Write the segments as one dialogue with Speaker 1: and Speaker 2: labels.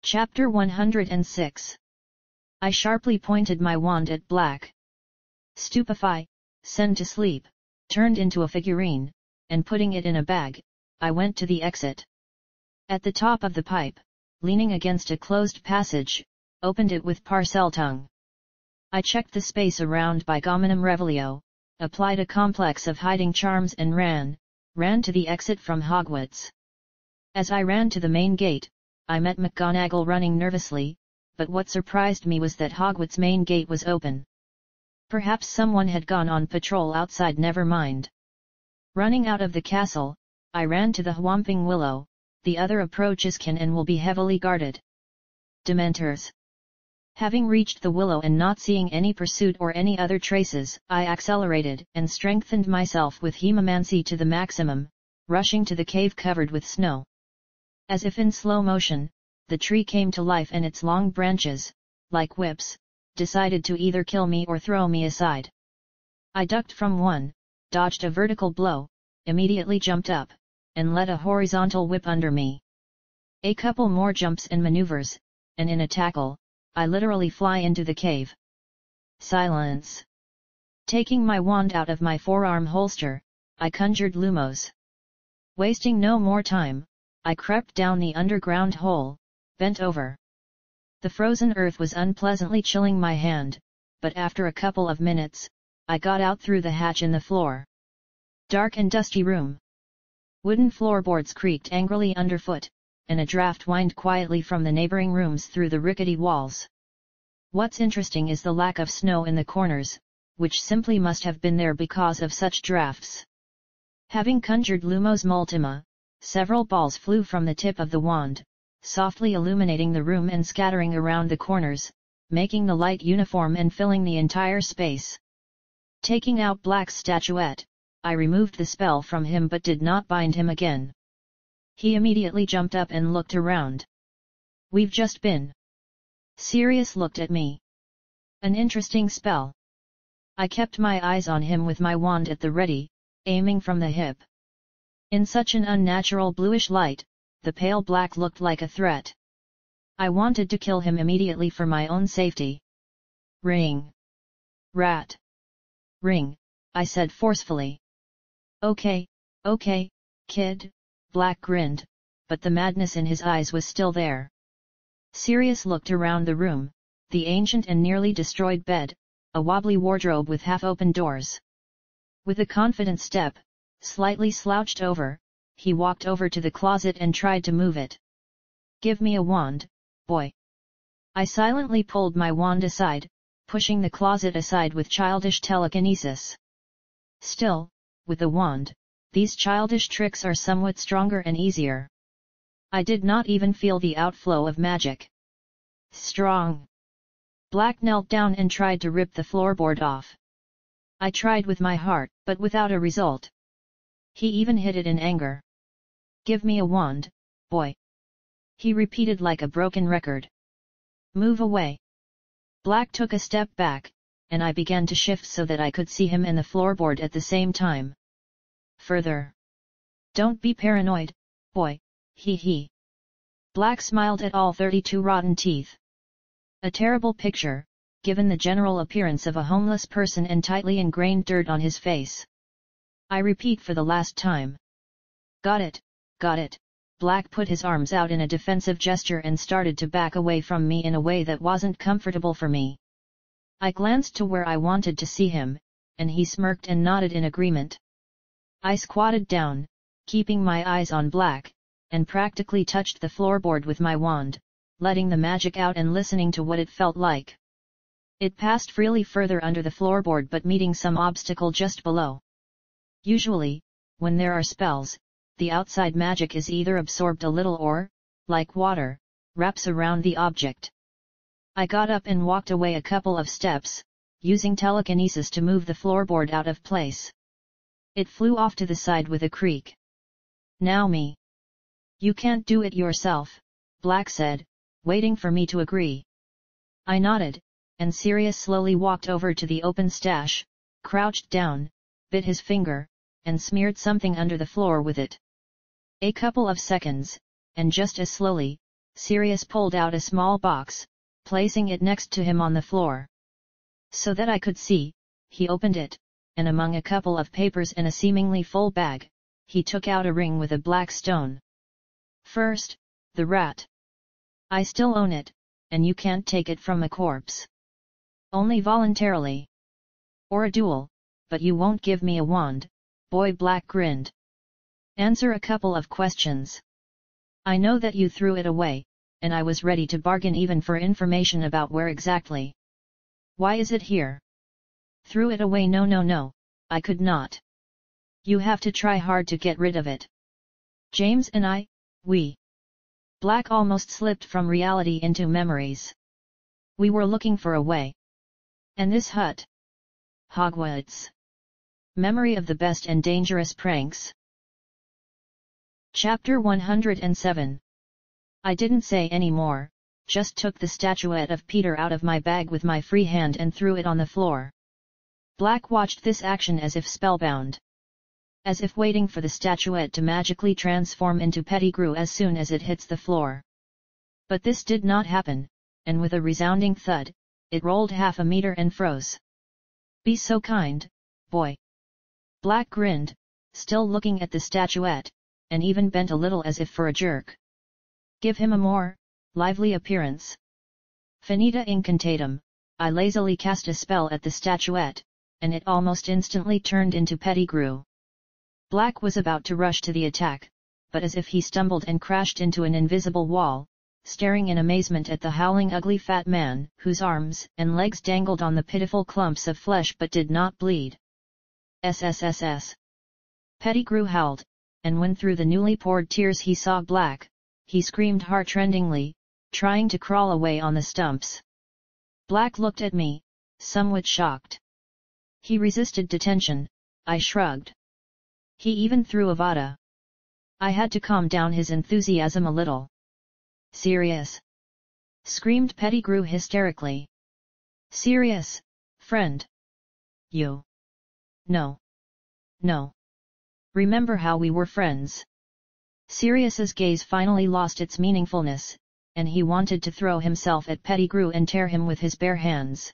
Speaker 1: Chapter 106. I sharply pointed my wand at Black. Stupefy, send to sleep, turned into a figurine, and putting it in a bag, I went to the exit. At the top of the pipe, leaning against a closed passage, opened it with parcel tongue. I checked the space around by Gominum Revelio, applied a complex of hiding charms and ran to the exit from Hogwarts. As I ran to the main gate, I met McGonagall running nervously, but what surprised me was that Hogwarts' main gate was open. Perhaps someone had gone on patrol outside. Never mind. Running out of the castle, I ran to the Whomping Willow. The other approaches can and will be heavily guarded. Dementors. Having reached the willow and not seeing any pursuit or any other traces, I accelerated and strengthened myself with hemomancy to the maximum, rushing to the cave covered with snow. As if in slow motion, the tree came to life and its long branches, like whips, decided to either kill me or throw me aside. I ducked from one, dodged a vertical blow, immediately jumped up, and let a horizontal whip under me. A couple more jumps and maneuvers, and in a tackle, I literally fly into the cave. Silence. Taking my wand out of my forearm holster, I conjured Lumos. Wasting no more time, I crept down the underground hole, bent over. The frozen earth was unpleasantly chilling my hand, but after a couple of minutes, I got out through the hatch in the floor. Dark and dusty room. Wooden floorboards creaked angrily underfoot, and a draft whined quietly from the neighboring rooms through the rickety walls. What's interesting is the lack of snow in the corners, which simply must have been there because of such drafts. Having conjured Lumos Multima, several balls flew from the tip of the wand, softly illuminating the room and scattering around the corners, making the light uniform and filling the entire space. Taking out Black's statuette, I removed the spell from him but did not bind him again. He immediately jumped up and looked around. "We've just been." Sirius looked at me. "An interesting spell." I kept my eyes on him with my wand at the ready, aiming from the hip. In such an unnatural bluish light, the pale Black looked like a threat. I wanted to kill him immediately for my own safety. "Ring. Rat. Ring," I said forcefully. Okay, kid," Black grinned, but the madness in his eyes was still there. Sirius looked around the room, the ancient and nearly destroyed bed, a wobbly wardrobe with half-open doors. With a confident step, slightly slouched over, he walked over to the closet and tried to move it. "Give me a wand, boy." I silently pulled my wand aside, pushing the closet aside with childish telekinesis. Still, with a wand, these childish tricks are somewhat stronger and easier. I did not even feel the outflow of magic. Strong. Black knelt down and tried to rip the floorboard off. I tried with my heart, but without a result. He even hit it in anger. "Give me a wand, boy," he repeated like a broken record. "Move away." Black took a step back, and I began to shift so that I could see him and the floorboard at the same time. "Further. Don't be paranoid, boy, he. Black smiled at all 32 rotten teeth. A terrible picture, given the general appearance of a homeless person and tightly ingrained dirt on his face. I repeat for the last time. Got it. Black put his arms out in a defensive gesture and started to back away from me in a way that wasn't comfortable for me. I glanced to where I wanted to see him, and he smirked and nodded in agreement. I squatted down, keeping my eyes on Black, and practically touched the floorboard with my wand, letting the magic out and listening to what it felt like. It passed freely further under the floorboard but meeting some obstacle just below. Usually, when there are spells, the outside magic is either absorbed a little or, like water, wraps around the object. I got up and walked away a couple of steps, using telekinesis to move the floorboard out of place. It flew off to the side with a creak. "Now me." "You can't do it yourself," Black said, waiting for me to agree. I nodded, and Sirius slowly walked over to the open stash, crouched down, bit his finger, and smeared something under the floor with it. A couple of seconds, and just as slowly, Sirius pulled out a small box, placing it next to him on the floor. So that I could see, he opened it, and among a couple of papers in a seemingly full bag, he took out a ring with a black stone. First, the rat. I still own it, and you can't take it from a corpse. Only voluntarily. Or a duel, but you won't give me a wand, Boy Black grinned. Answer a couple of questions. I know that you threw it away, and I was ready to bargain even for information about where exactly. Why is it here? Threw it away? No, I could not. You have to try hard to get rid of it. James and I, Black almost slipped from reality into memories. We were looking for a way. And this hut? Hogwarts. Memory of the best and dangerous pranks. Chapter 107. I didn't say any more, just took the statuette of Peter out of my bag with my free hand and threw it on the floor. Black watched this action as if spellbound. As if waiting for the statuette to magically transform into Pettigrew as soon as it hits the floor. But this did not happen, and with a resounding thud, it rolled half a meter and froze. Be so kind, boy. Black grinned, still looking at the statuette, and even bent a little as if for a jerk. Give him a more lively appearance. Finita incantatem, I lazily cast a spell at the statuette, and it almost instantly turned into Pettigrew. Black was about to rush to the attack, but as if he stumbled and crashed into an invisible wall, staring in amazement at the howling ugly fat man, whose arms and legs dangled on the pitiful clumps of flesh but did not bleed. SSSS. Pettigrew howled, and when through the newly poured tears he saw Black, he screamed heartrendingly, trying to crawl away on the stumps. Black looked at me, somewhat shocked. He resisted detention, I shrugged. He even threw Avada. I had to calm down his enthusiasm a little. Serious? Screamed Pettigrew hysterically. Serious, friend? You? No. Remember how we were friends? Sirius's gaze finally lost its meaningfulness, and he wanted to throw himself at Pettigrew and tear him with his bare hands.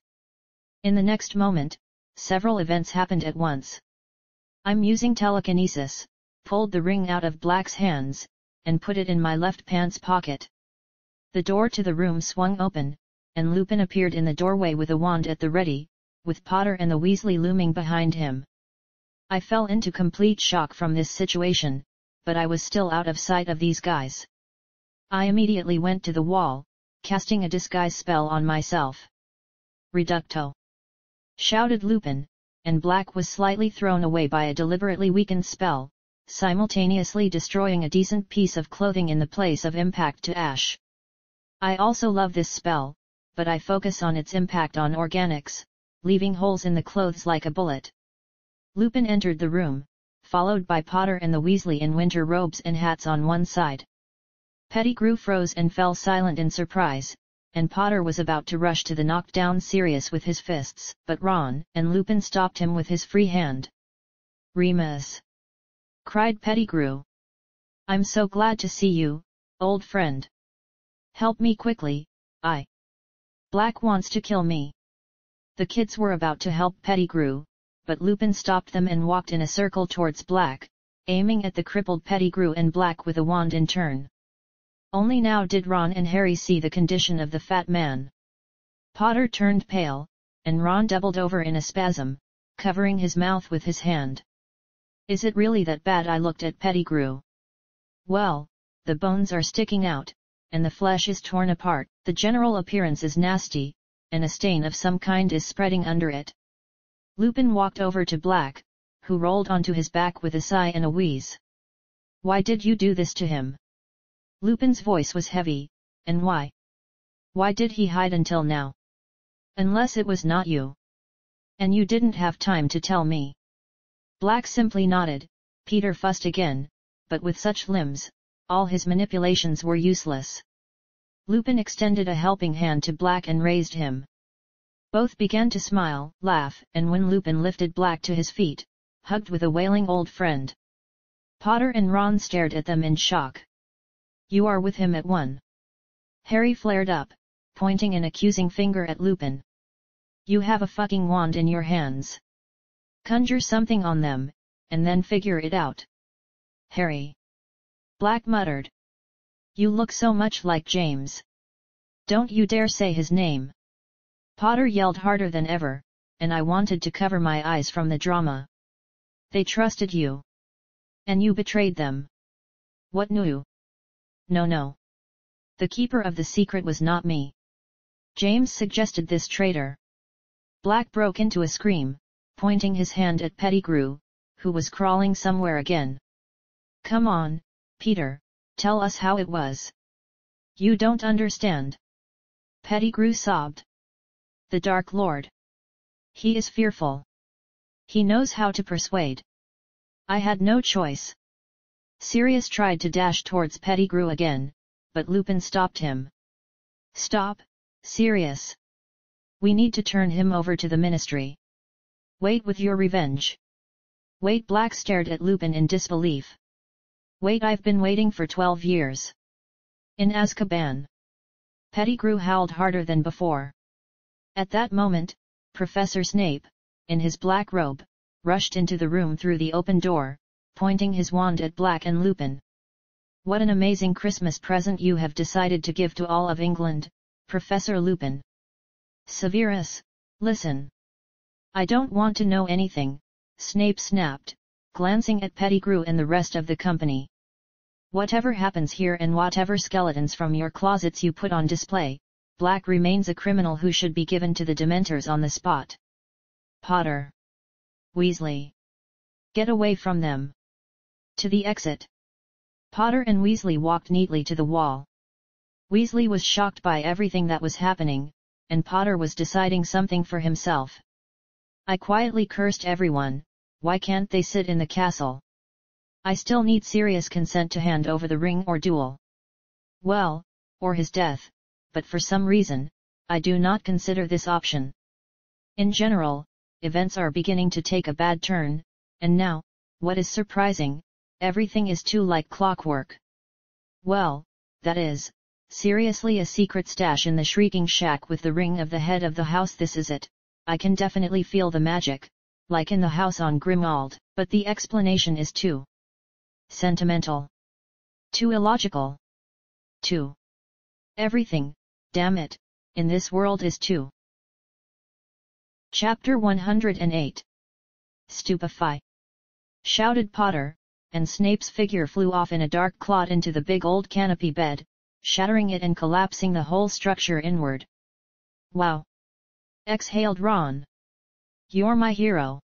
Speaker 1: In the next moment, several events happened at once. I'm using telekinesis, pulled the ring out of Black's hands, and put it in my left pants pocket. The door to the room swung open, and Lupin appeared in the doorway with a wand at the ready, with Potter and the Weasley looming behind him. I fell into complete shock from this situation, but I was still out of sight of these guys. I immediately went to the wall, casting a disguise spell on myself. Reducto! Shouted Lupin, and Black was slightly thrown away by a deliberately weakened spell, simultaneously destroying a decent piece of clothing in the place of impact to ash. I also love this spell, but I focus on its impact on organics, leaving holes in the clothes like a bullet. Lupin entered the room, followed by Potter and the Weasley in winter robes and hats on one side. Pettigrew froze and fell silent in surprise, and Potter was about to rush to the knocked-down Sirius with his fists, but Ron and Lupin stopped him with his free hand. Remus! Cried Pettigrew. I'm so glad to see you, old friend. Help me quickly, Black wants to kill me. The kids were about to help Pettigrew, but Lupin stopped them and walked in a circle towards Black, aiming at the crippled Pettigrew and Black with a wand in turn. Only now did Ron and Harry see the condition of the fat man. Potter turned pale, and Ron doubled over in a spasm, covering his mouth with his hand. Is it really that bad? I looked at Pettigrew. Well, the bones are sticking out, and the flesh is torn apart, the general appearance is nasty, and a stain of some kind is spreading under it. Lupin walked over to Black, who rolled onto his back with a sigh and a wheeze. Why did you do this to him? Lupin's voice was heavy, and why? Why did he hide until now? Unless it was not you. And you didn't have time to tell me. Black simply nodded. Peter fussed again, but with such limbs, all his manipulations were useless. Lupin extended a helping hand to Black and raised him. Both began to smile, laugh, and when Lupin lifted Black to his feet, hugged with a wailing old friend. Potter and Ron stared at them in shock. You are with him at one. Harry flared up, pointing an accusing finger at Lupin. You have a fucking wand in your hands. Conjure something on them, and then figure it out. Harry. Black muttered. You look so much like James. Don't you dare say his name. Potter yelled harder than ever, and I wanted to cover my eyes from the drama. They trusted you. And you betrayed them. What new? No. The keeper of the secret was not me. James suggested this traitor. Black broke into a scream, pointing his hand at Pettigrew, who was crawling somewhere again. Come on, Peter, tell us how it was. You don't understand. Pettigrew sobbed. The Dark Lord. He is fearful. He knows how to persuade. I had no choice. Sirius tried to dash towards Pettigrew again, but Lupin stopped him. Stop, Sirius. We need to turn him over to the Ministry. Wait with your revenge. Wait. Black stared at Lupin in disbelief. Wait, I've been waiting for 12 years. In Azkaban. Pettigrew howled harder than before. At that moment, Professor Snape, in his black robe, rushed into the room through the open door, pointing his wand at Black and Lupin. What an amazing Christmas present you have decided to give to all of England, Professor Lupin. Severus, listen. I don't want to know anything, Snape snapped, glancing at Pettigrew and the rest of the company. Whatever happens here and whatever skeletons from your closets you put on display, Black remains a criminal who should be given to the Dementors on the spot. Potter. Weasley. Get away from them. To the exit. Potter and Weasley walked neatly to the wall. Weasley was shocked by everything that was happening, and Potter was deciding something for himself. I quietly cursed everyone, why can't they sit in the castle? I still need Sirius' consent to hand over the ring or duel. Well, or his death, but for some reason, I do not consider this option. In general, events are beginning to take a bad turn, and now, what is surprising, everything is too like clockwork. Well, that is, seriously, a secret stash in the Shrieking Shack with the ring of the head of the house. This is it. I can definitely feel the magic, like in the house on Grimmauld, but the explanation is too sentimental. Too illogical. Too everything, damn it, in this world is too. Chapter 108. Stupefy! Shouted Potter, and Snape's figure flew off in a dark clot into the big old canopy bed, shattering it and collapsing the whole structure inward. Wow! Exhaled Ron. You're my hero.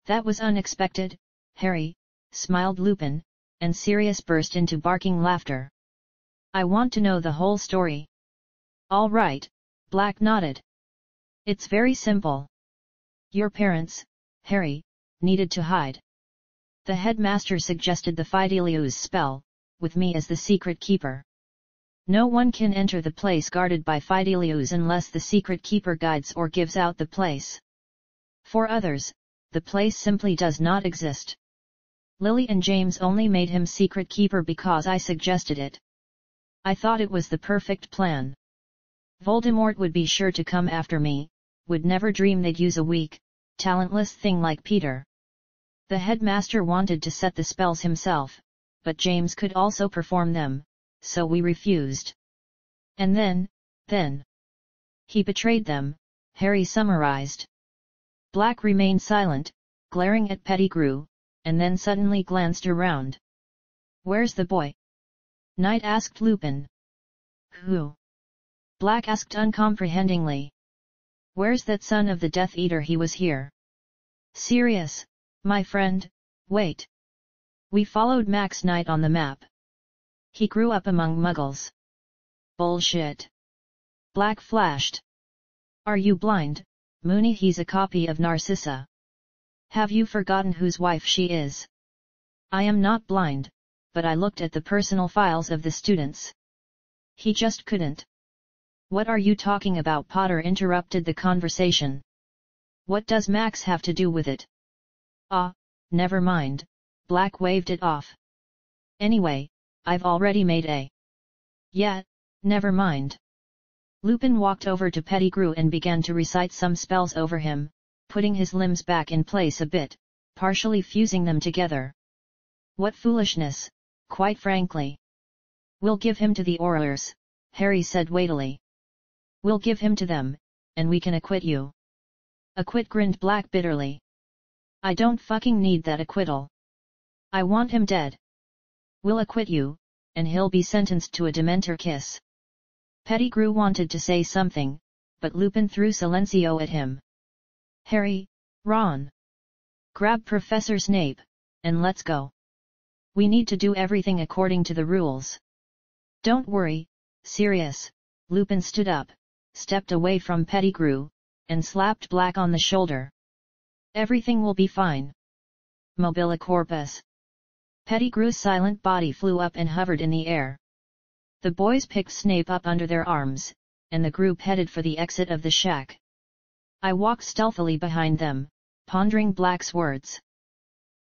Speaker 1: That was unexpected, Harry, smiled Lupin, and Sirius burst into barking laughter. I want to know the whole story. All right, Black nodded. It's very simple. Your parents, Harry, needed to hide. The headmaster suggested the Fidelius spell, with me as the secret keeper. No one can enter the place guarded by Fidelius unless the secret keeper guides or gives out the place. For others, the place simply does not exist. Lily and James only made him secret keeper because I suggested it. I thought it was the perfect plan. Voldemort would be sure to come after me, would never dream they'd use a weak, talentless thing like Peter. The headmaster wanted to set the spells himself, but James could also perform them, so we refused. And then, he betrayed them, Harry summarized. Black remained silent, glaring at Pettigrew, and then suddenly glanced around. Where's the boy? Knight asked Lupin. Who? Black asked uncomprehendingly. Where's that son of the Death Eater? He was here. Sirius, my friend, wait. We followed Max Knight on the map. He grew up among Muggles. Bullshit. Black flashed. Are you blind, Moony? He's a copy of Narcissa. Have you forgotten whose wife she is? I am not blind, but I looked at the personal files of the students. He just couldn't. What are you talking about? Potter interrupted the conversation. What does Max have to do with it? Ah, never mind, Black waved it off. Anyway, I've already made a. Yeah, Never mind. Lupin walked over to Pettigrew and began to recite some spells over him, putting his limbs back in place a bit, partially fusing them together. What foolishness, quite frankly. We'll give him to the Aurors, Harry said weightily. We'll give him to them, and we can acquit you. Acquit grinned Black bitterly. I don't fucking need that acquittal. I want him dead. We'll acquit you, and he'll be sentenced to a Dementor kiss. Pettigrew wanted to say something, but Lupin threw Silencio at him. Harry, Ron. Grab Professor Snape, and let's go. We need to do everything according to the rules. Don't worry, Sirius. Lupin stood up, stepped away from Pettigrew, and slapped Black on the shoulder. Everything will be fine. Mobile corpus. Pettigrew's silent body flew up and hovered in the air. The boys picked Snape up under their arms, and the group headed for the exit of the shack. I walked stealthily behind them, pondering Black's words.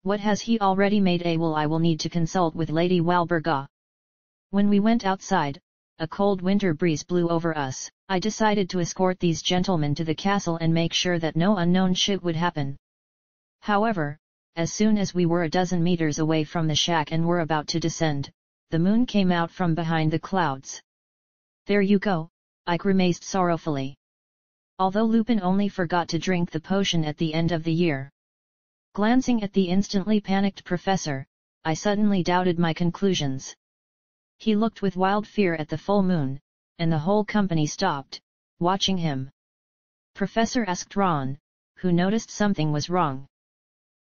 Speaker 1: What has he already made? I will need to consult with Lady Walburga. When we went outside, a cold winter breeze blew over us. I decided to escort these gentlemen to the castle and make sure that no unknown shit would happen. However, as soon as we were a dozen meters away from the shack and were about to descend, the moon came out from behind the clouds. There you go, I grimaced sorrowfully. Although Lupin only forgot to drink the potion at the end of the year. Glancing at the instantly panicked professor, I suddenly doubted my conclusions. He looked with wild fear at the full moon, and the whole company stopped, watching him. Professor asked Ron, who noticed something was wrong.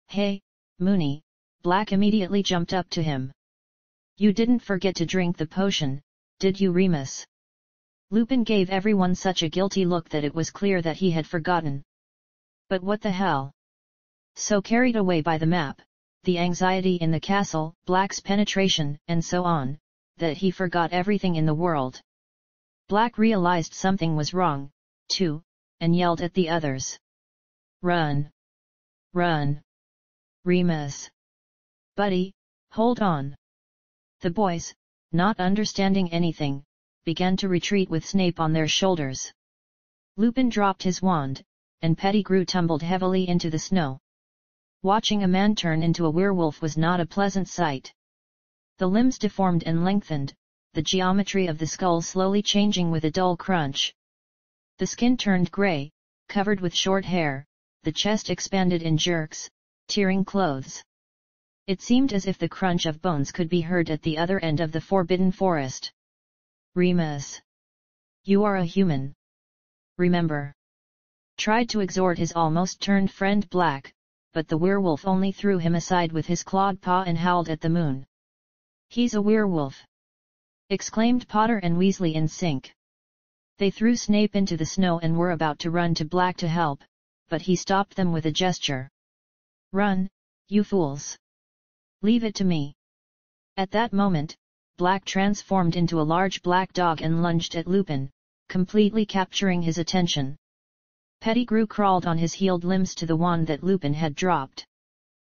Speaker 1: Hey, Moony, Black immediately jumped up to him. You didn't forget to drink the potion, did you, Remus? Lupin gave everyone such a guilty look that it was clear that he had forgotten. But what the hell? So carried away by the map, the anxiety in the castle, Black's penetration, and so on, that he forgot everything in the world. Black realized something was wrong, too, and yelled at the others. Run! Run! Remus! Buddy, hold on! The boys, not understanding anything, began to retreat with Snape on their shoulders. Lupin dropped his wand, and Pettigrew tumbled heavily into the snow. Watching a man turn into a werewolf was not a pleasant sight. The limbs deformed and lengthened, the geometry of the skull slowly changing with a dull crunch. The skin turned grey, covered with short hair, the chest expanded in jerks, tearing clothes. It seemed as if the crunch of bones could be heard at the other end of the forbidden forest. Remus! You are a human. Remember. Tried to exhort his almost turned friend Black, but the werewolf only threw him aside with his clawed paw and howled at the moon. He's a werewolf! Exclaimed Potter and Weasley in sync. They threw Snape into the snow and were about to run to Black to help, but he stopped them with a gesture. Run, you fools! Leave it to me! At that moment, Black transformed into a large black dog and lunged at Lupin, completely capturing his attention. Pettigrew crawled on his heeled limbs to the wand that Lupin had dropped.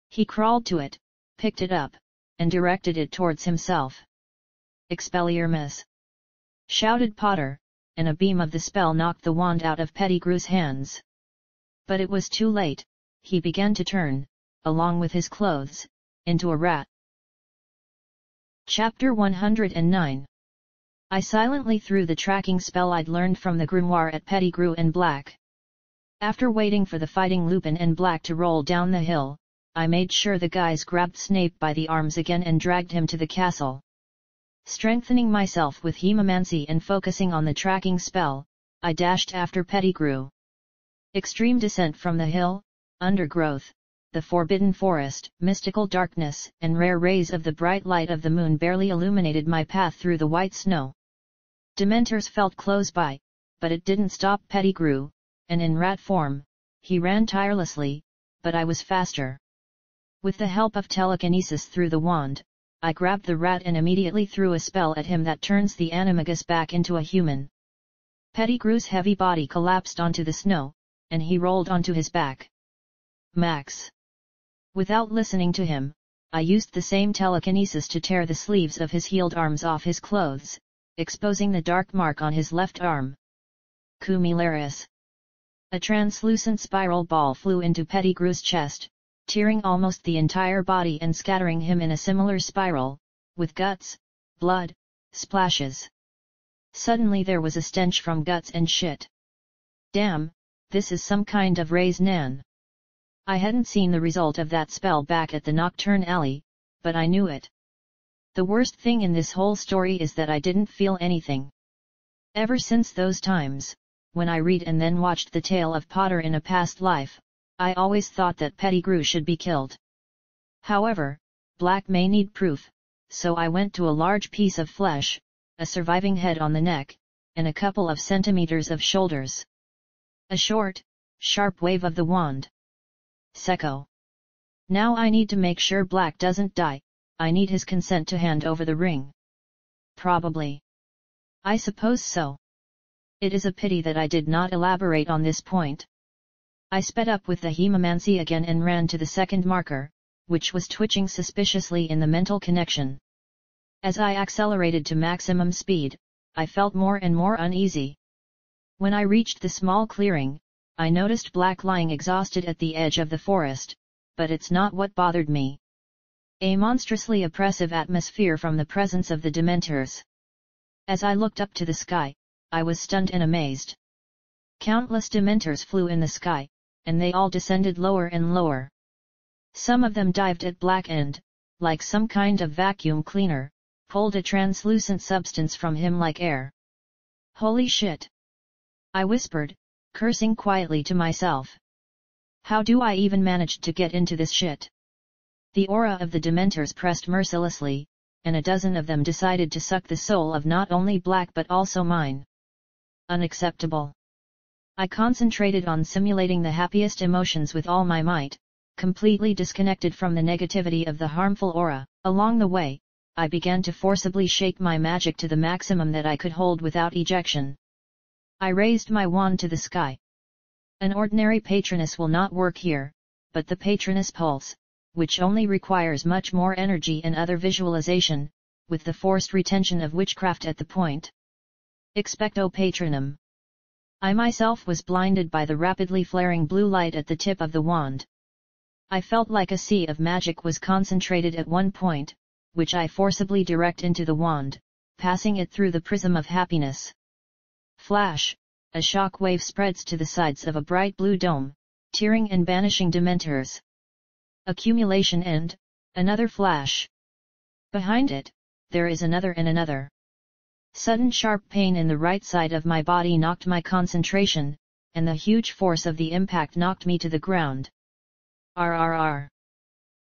Speaker 1: He crawled to it, picked it up, and directed it towards himself. Expelliarmus! Shouted Potter, and a beam of the spell knocked the wand out of Pettigrew's hands. But it was too late, he began to turn, along with his clothes, into a rat. Chapter 109. I silently threw the tracking spell I'd learned from the grimoire at Pettigrew and Black. After waiting for the fighting Lupin and Black to roll down the hill, I made sure the guys grabbed Snape by the arms again and dragged him to the castle. Strengthening myself with hemomancy and focusing on the tracking spell, I dashed after Pettigrew. Extreme descent from the hill, undergrowth, the forbidden forest, mystical darkness, and rare rays of the bright light of the moon barely illuminated my path through the white snow. Dementors felt close by, but it didn't stop Pettigrew, and in rat form, he ran tirelessly, but I was faster. With the help of telekinesis through the wand, I grabbed the rat and immediately threw a spell at him that turns the animagus back into a human. Pettigrew's heavy body collapsed onto the snow, and he rolled onto his back. Max! Without listening to him, I used the same telekinesis to tear the sleeves of his healed arms off his clothes, exposing the dark mark on his left arm. Cumularis. A translucent spiral ball flew into Pettigrew's chest, tearing almost the entire body and scattering him in a similar spiral, with guts, blood, splashes. Suddenly there was a stench from guts and shit. Damn, this is some kind of raise nan. I hadn't seen the result of that spell back at the Nocturne Alley, but I knew it. The worst thing in this whole story is that I didn't feel anything. Ever since those times, when I read and then watched the tale of Potter in a past life, I always thought that Pettigrew should be killed. However, Black may need proof, so I went to a large piece of flesh, a surviving head on the neck, and a couple of centimeters of shoulders. A short, sharp wave of the wand. Secco. Now I need to make sure Black doesn't die, I need his consent to hand over the ring. Probably. I suppose so. It is a pity that I did not elaborate on this point. I sped up with the hemomancy again and ran to the second marker, which was twitching suspiciously in the mental connection. As I accelerated to maximum speed, I felt more and more uneasy. When I reached the small clearing, I noticed Black lying exhausted at the edge of the forest, but it's not what bothered me. A monstrously oppressive atmosphere from the presence of the Dementors. As I looked up to the sky, I was stunned and amazed. Countless Dementors flew in the sky, and they all descended lower and lower. Some of them dived at Black and, like some kind of vacuum cleaner, pulled a translucent substance from him like air. Holy shit! I whispered, cursing quietly to myself. How do I even manage to get into this shit? The aura of the Dementors pressed mercilessly, and a dozen of them decided to suck the soul of not only Black but also mine. Unacceptable. I concentrated on simulating the happiest emotions with all my might, completely disconnected from the negativity of the harmful aura. Along the way, I began to forcibly shake my magic to the maximum that I could hold without ejection. I raised my wand to the sky. An ordinary patroness will not work here, but the patroness pulse, which only requires much more energy and other visualization, with the forced retention of witchcraft at the point. Expecto patronum. I myself was blinded by the rapidly flaring blue light at the tip of the wand. I felt like a sea of magic was concentrated at one point, which I forcibly direct into the wand, passing it through the prism of happiness. Flash, a shock wave spreads to the sides of a bright blue dome, tearing and banishing Dementors. Accumulation and, another flash. Behind it, there is another and another. Sudden sharp pain in the right side of my body knocked my concentration, and the huge force of the impact knocked me to the ground. RRR.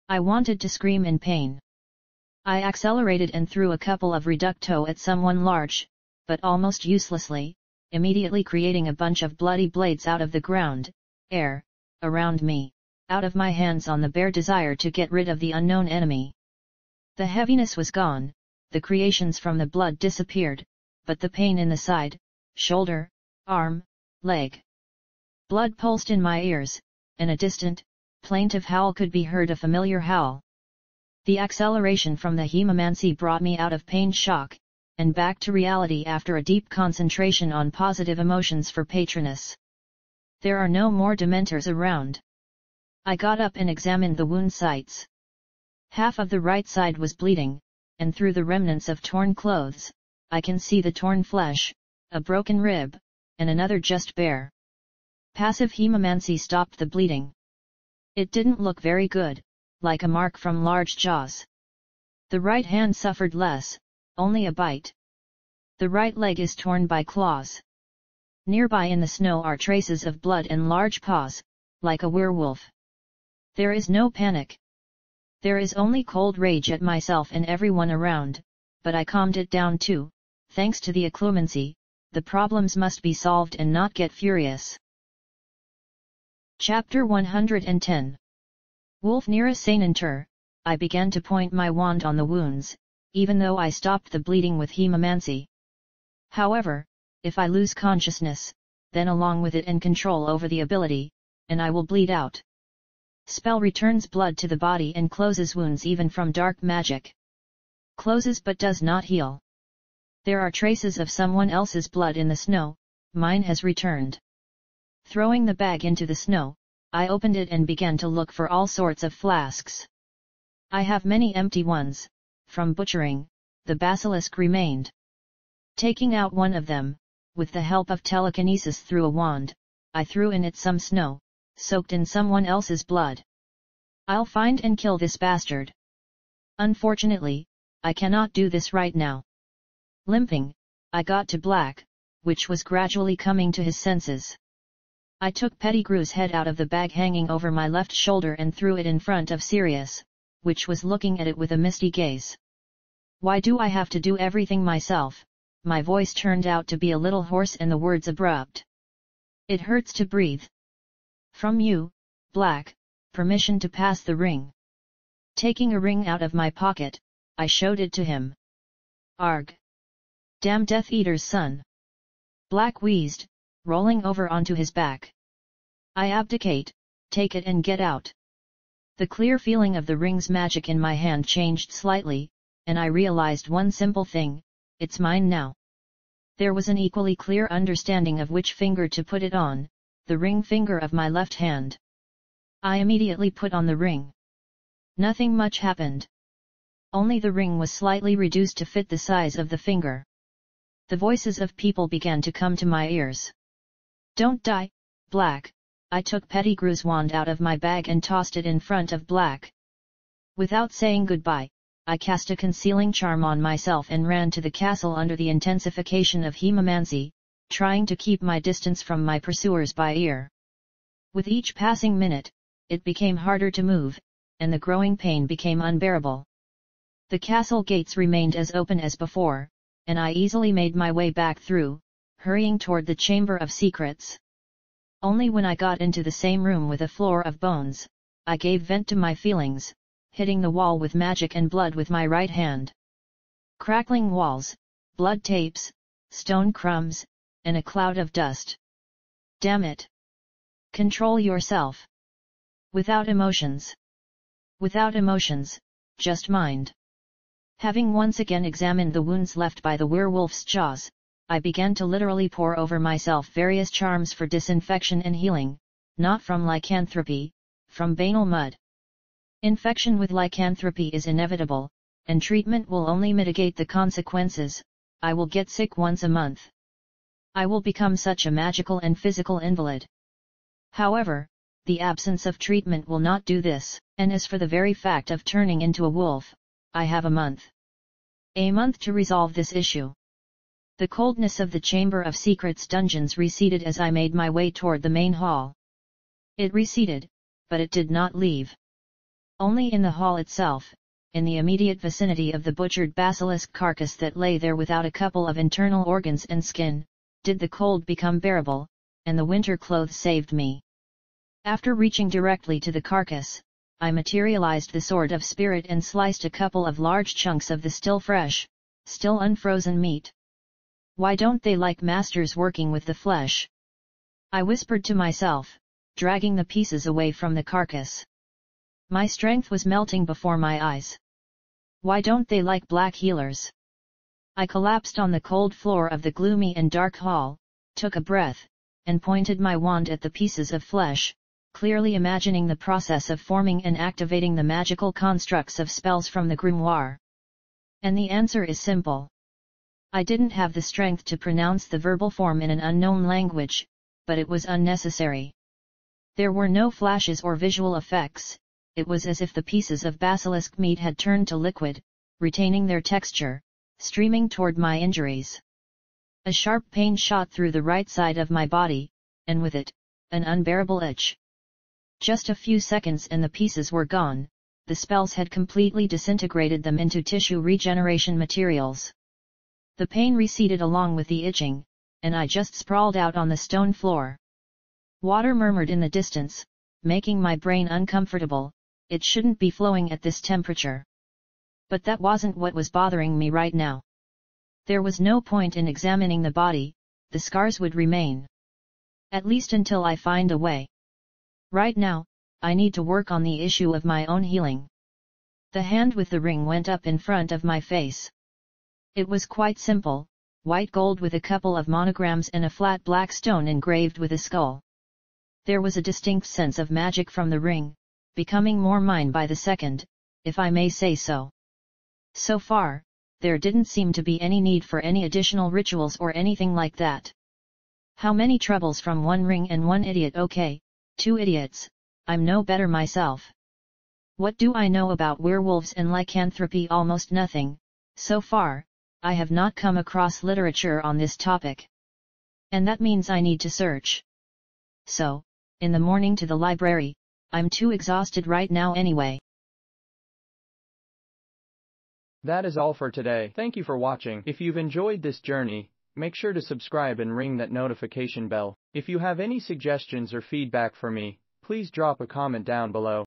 Speaker 1: I wanted to scream in pain. I accelerated and threw a couple of reducto at someone large, but almost uselessly, immediately creating a bunch of bloody blades out of the ground, air, around me, out of my hands on the bare desire to get rid of the unknown enemy. The heaviness was gone, the creations from the blood disappeared, but the pain in the side, shoulder, arm, leg. Blood pulsed in my ears, and a distant, plaintive howl could be heard, a familiar howl. The acceleration from the hemomancy brought me out of pain shock, and back to reality after a deep concentration on positive emotions for patroness. There are no more Dementors around. I got up and examined the wound sites. Half of the right side was bleeding, and through the remnants of torn clothes, I can see the torn flesh, a broken rib, and another just bare. Passive hemomancy stopped the bleeding. It didn't look very good, like a mark from large jaws. The right hand suffered less, only a bite. The right leg is torn by claws. Nearby in the snow are traces of blood and large paws, like a werewolf. There is no panic. There is only cold rage at myself and everyone around, but I calmed it down too. Thanks to the occlumency, the problems must be solved and not get furious. Chapter 110. Wolf near a Sainenter, I began to point my wand on the wounds, even though I stopped the bleeding with hemomancy. However, if I lose consciousness, then along with it and control over the ability, and I will bleed out. Spell returns blood to the body and closes wounds even from dark magic. Closes but does not heal. There are traces of someone else's blood in the snow, mine has returned. Throwing the bag into the snow, I opened it and began to look for all sorts of flasks. I have many empty ones. From butchering, the basilisk remained. Taking out one of them, with the help of telekinesis through a wand, I threw in it some snow, soaked in someone else's blood. I'll find and kill this bastard. Unfortunately, I cannot do this right now. Limping, I got to Black, which was gradually coming to his senses. I took Pettigrew's head out of the bag hanging over my left shoulder and threw it in front of Sirius, which was looking at it with a misty gaze. Why do I have to do everything myself? My voice turned out to be a little hoarse and the words abrupt. It hurts to breathe. From you, Black, permission to pass the ring. Taking a ring out of my pocket, I showed it to him. Arg! Damn Death Eater's son! Black wheezed, rolling over onto his back. I abdicate, take it and get out. The clear feeling of the ring's magic in my hand changed slightly, and I realized one simple thing, it's mine now. There was an equally clear understanding of which finger to put it on, the ring finger of my left hand. I immediately put on the ring. Nothing much happened. Only the ring was slightly reduced to fit the size of the finger. The voices of people began to come to my ears. Don't die, Black. I took Pettigrew's wand out of my bag and tossed it in front of Black. Without saying goodbye, I cast a concealing charm on myself and ran to the castle under the intensification of hemomancy, trying to keep my distance from my pursuers by ear. With each passing minute, it became harder to move, and the growing pain became unbearable. The castle gates remained as open as before, and I easily made my way back through, hurrying toward the Chamber of Secrets. Only when I got into the same room with a floor of bones, I gave vent to my feelings, hitting the wall with magic and blood with my right hand. Crackling walls, blood tapes, stone crumbs, and a cloud of dust. Damn it! Control yourself. Without emotions. Without emotions, just mind. Having once again examined the wounds left by the werewolf's jaws, I began to literally pour over myself various charms for disinfection and healing, not from lycanthropy, from banal mud. Infection with lycanthropy is inevitable, and treatment will only mitigate the consequences. I will get sick once a month. I will become such a magical and physical invalid. However, the absence of treatment will not do this, and as for the very fact of turning into a wolf, I have a month. A month to resolve this issue. The coldness of the Chamber of Secrets dungeons receded as I made my way toward the main hall. It receded, but it did not leave. Only in the hall itself, in the immediate vicinity of the butchered basilisk carcass that lay there without a couple of internal organs and skin, did the cold become bearable, and the winter clothes saved me. After reaching directly to the carcass, I materialized the sword of spirit and sliced a couple of large chunks of the still fresh, still unfrozen meat. Why don't they like masters working with the flesh? I whispered to myself, dragging the pieces away from the carcass. My strength was melting before my eyes. Why don't they like black healers? I collapsed on the cold floor of the gloomy and dark hall, took a breath, and pointed my wand at the pieces of flesh, clearly imagining the process of forming and activating the magical constructs of spells from the grimoire. And the answer is simple. I didn't have the strength to pronounce the verbal form in an unknown language, but it was unnecessary. There were no flashes or visual effects. It was as if the pieces of basilisk meat had turned to liquid, retaining their texture, streaming toward my injuries. A sharp pain shot through the right side of my body, and with it, an unbearable itch. Just a few seconds and the pieces were gone, the spells had completely disintegrated them into tissue regeneration materials. The pain receded along with the itching, and I just sprawled out on the stone floor. Water murmured in the distance, making my brain uncomfortable. It shouldn't be flowing at this temperature. But that wasn't what was bothering me right now. There was no point in examining the body, the scars would remain. At least until I find a way. Right now, I need to work on the issue of my own healing. The hand with the ring went up in front of my face. It was quite simple, white gold with a couple of monograms and a flat black stone engraved with a skull. There was a distinct sense of magic from the ring, becoming more mine by the second, if I may say so. So far, there didn't seem to be any need for any additional rituals or anything like that. How many troubles from one ring and one idiot? Okay, 2 idiots, I'm no better myself. What do I know about werewolves and lycanthropy? Almost nothing, so far. I have not come across literature on this topic. And that means I need to search. So, in the morning to the library, I'm too exhausted right now anyway.
Speaker 2: That is all for today. Thank you for watching. If you've enjoyed this journey, make sure to subscribe and ring that notification bell. If you have any suggestions or feedback for me, please drop a comment down below.